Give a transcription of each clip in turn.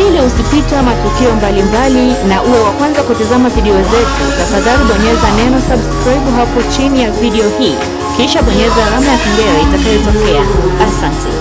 Ili usipita matukio mbalimbali na uwe wa kwanza kutazama video zetu, tafadhali bonyeza neno subscribe hapo chini ya video hii, kisha bonyeza alama ya kengele itakayotokea. Asante.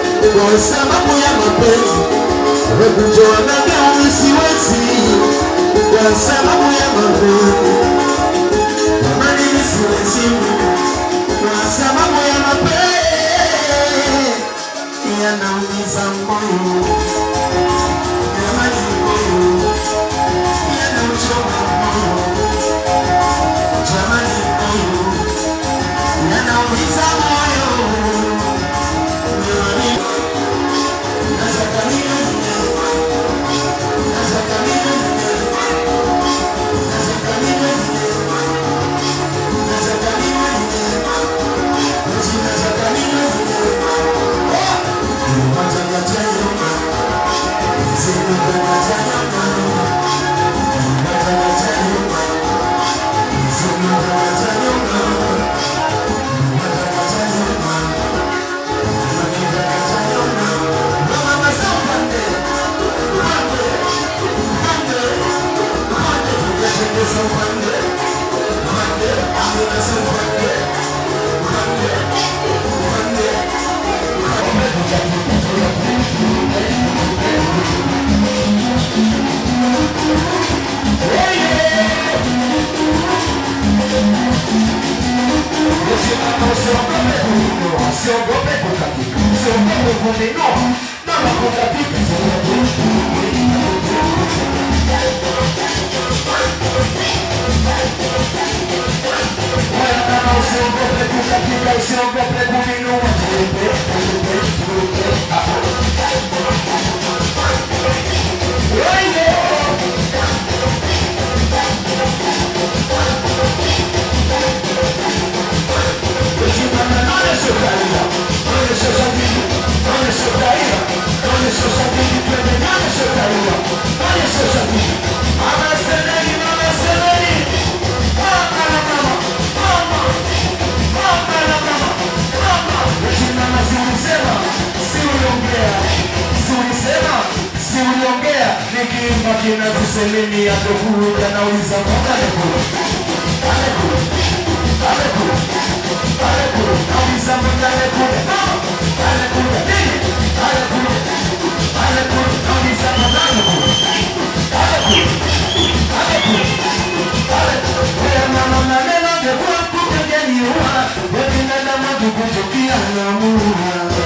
Kwa sababu ya mapenzi kutoa damu siwezi, kwa sababu ya mapenzi amani siwezi, kwa sababu ya mapenzi yanaumiza moyo, amani moyo yanauchoma moyo, jamani moyo yanaumiza moyo. Seleni ya dokuru yanauliza mwanangu alekuru alekuru alekuru nauliza mwanangu alekuru nini alekuru alekuru nauliza mwanangu alekuru alekuru alekuru wewe mama maneno ngekuwa kugeni huwa wewe nenda madugu jokia na muwa